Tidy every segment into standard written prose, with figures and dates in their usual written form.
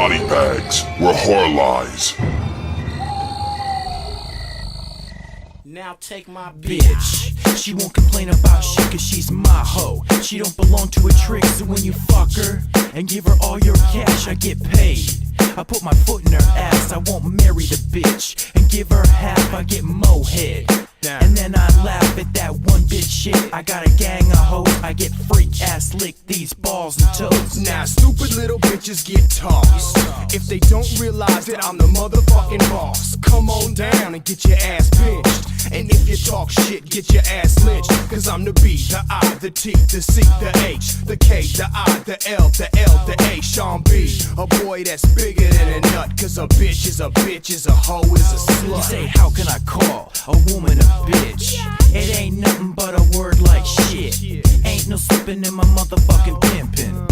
Body bags, where horror lies. Now take my bitch. She won't complain about shit cause she's my hoe. She don't belong to a trick, so when you fuck her and give her all your cash, I get paid. I put my foot in her ass, I won't marry the bitch and give her half, I get mohead. And then I laugh at that one bitch shit. I got a gang of hoes, I get freak ass lick these balls and toes. Now stupid little bitches get tossed if they don't realize that I'm the motherfucking boss. Come on down and get your ass pinched. And if you talk shit, get your ass lynched. Cause I'm the B, the I, the T, the C, the H, the K, the I, the L, the L, the A, Sean B. A boy that's bigger than a nut. Cause a bitch is a bitch, is a hoe, is a slut. You say, how can I call a woman a bitch? It ain't nothing but a word like shit. Ain't no slipping in my motherfucking pimpin'.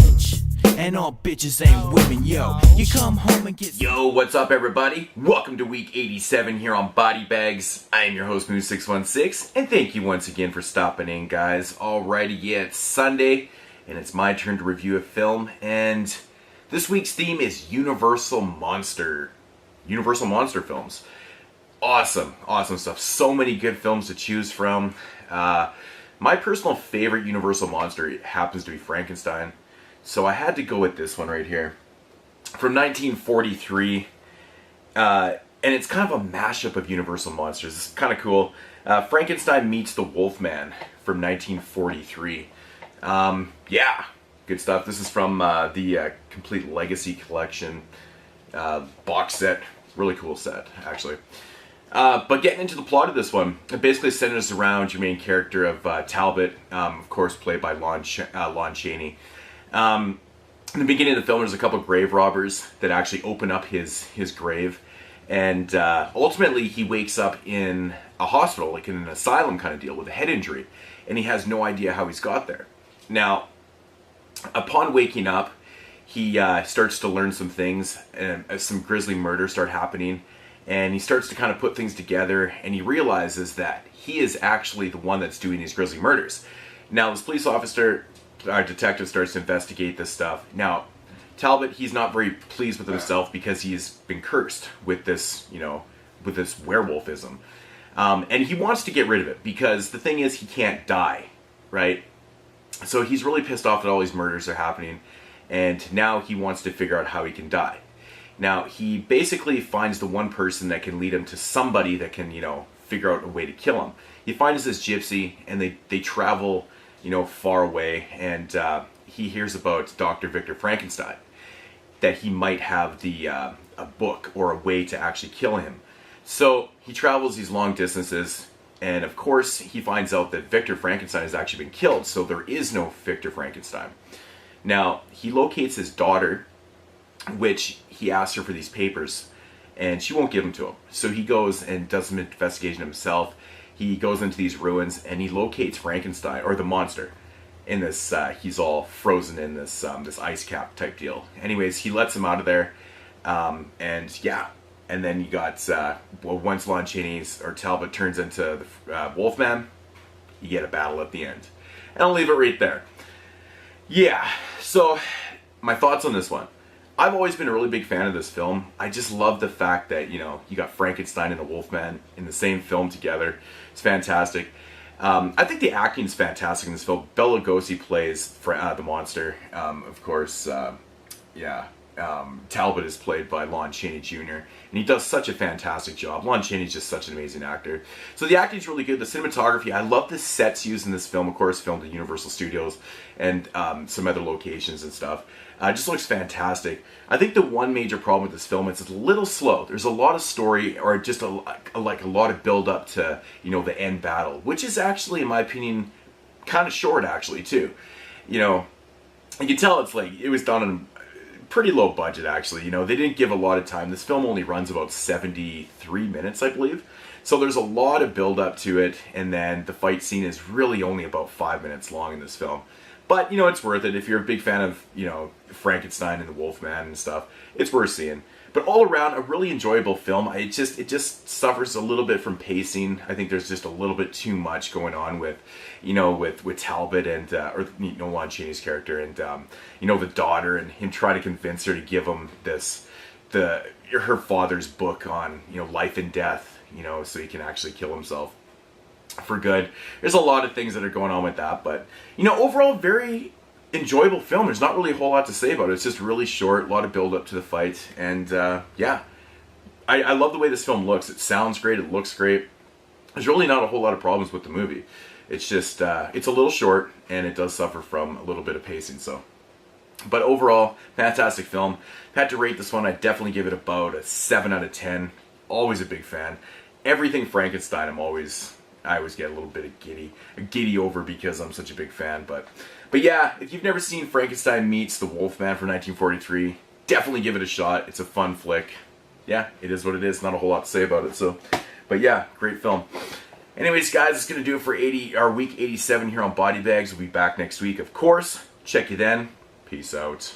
And all bitches ain't women, yo. You come home and get... Yo, what's up everybody? Welcome to week 87 here on Body Bags. I am your host, Moodz616, and thank you once again for stopping in, guys. Alrighty, yeah, it's Sunday, and it's my turn to review a film, and this week's theme is Universal Monster films. Awesome stuff. So many good films to choose from. My personal favorite Universal Monster happens to be Frankenstein. So I had to go with this one right here. From 1943. And it's kind of a mashup of Universal Monsters. It's kind of cool. Frankenstein meets the Wolfman from 1943. Yeah, good stuff. This is from the Complete Legacy Collection box set. Really cool set, actually. But getting into the plot of this one, it basically centers around your main character of Talbot, of course played by Lon Chaney. In the beginning of the film, there's a couple of grave robbers that actually open up his grave, and ultimately he wakes up in a hospital, like in an asylum kind of deal, with a head injury, and he has no idea how he's got there. Now, upon waking up, he starts to learn some things, and some grisly murders start happening, and he starts to kind of put things together, and he realizes that he is actually the one that's doing these grisly murders. Now, this police officer, our detective, starts to investigate this stuff. Now, Talbot, he's not very pleased with himself because he's been cursed with this, with this werewolfism. And he wants to get rid of it because the thing is, he can't die, right? So he's really pissed off that all these murders are happening, and now he wants to figure out how he can die. Now, he basically finds the one person that can lead him to somebody that can, figure out a way to kill him. He finds this gypsy, and they travel, far away, and he hears about Dr. Victor Frankenstein, that he might have a book or a way to actually kill him. So he travels these long distances, and of course he finds out that Victor Frankenstein has actually been killed, so there is no Victor Frankenstein. Now, he locates his daughter, which he asks her for these papers, and she won't give them to him. So he goes and does some investigation himself. He goes into these ruins, and he locates Frankenstein, or the monster, in this, he's all frozen in this this ice cap type deal. Anyways, he lets him out of there, and yeah. And then you got, once Lon Chaney's, or Talbot, turns into the Wolfman, you get a battle at the end. And I'll leave it right there. Yeah, so my thoughts on this one. I've always been a really big fan of this film. I just love the fact that, you got Frankenstein and the Wolfman in the same film together. It's fantastic. I think the acting is fantastic in this film. Bela Lugosi plays the monster. Of course, Talbot is played by Lon Chaney Jr. And he does such a fantastic job. Lon Chaney's just such an amazing actor. So the acting's really good. The cinematography, I love the sets used in this film. Of course, filmed at Universal Studios and some other locations and stuff. It just looks fantastic. I think the one major problem with this film is it's a little slow. There's a lot of story, or just a lot of build up to the end battle, which is actually, in my opinion, kind of short actually too. You can tell it's like it was done on pretty low budget actually. They didn't give a lot of time. This film only runs about 73 minutes, I believe. So there's a lot of build up to it, and then the fight scene is really only about 5 minutes long in this film. But, it's worth it. If you're a big fan of, Frankenstein and the Wolfman and stuff, it's worth seeing. But all around, a really enjoyable film. It just suffers a little bit from pacing. I think there's just a little bit too much going on with, with Talbot and Lon Chaney's character, and the daughter, and him trying to convince her to give him her father's book on life and death, so he can actually kill himself for good. There's a lot of things that are going on with that, but overall, very enjoyable film. There's not really a whole lot to say about it. It's just really short, a lot of build up to the fight, and yeah, I love the way this film looks. It sounds great, it looks great. There's really not a whole lot of problems with the movie. It's just it's a little short, and it does suffer from a little bit of pacing. But overall, fantastic film. If I had to rate this one, I'd definitely give it about a 7 out of 10. Always a big fan. Everything Frankenstein, I always get a little bit of giddy over because I'm such a big fan. But yeah, if you've never seen Frankenstein Meets the Wolfman from 1943, definitely give it a shot. It's a fun flick. Yeah, it is what it is. Not a whole lot to say about it. But yeah, great film. Anyways, guys, that's going to do it for our week 87 here on Body Bags. We'll be back next week, of course. Check you then. Peace out.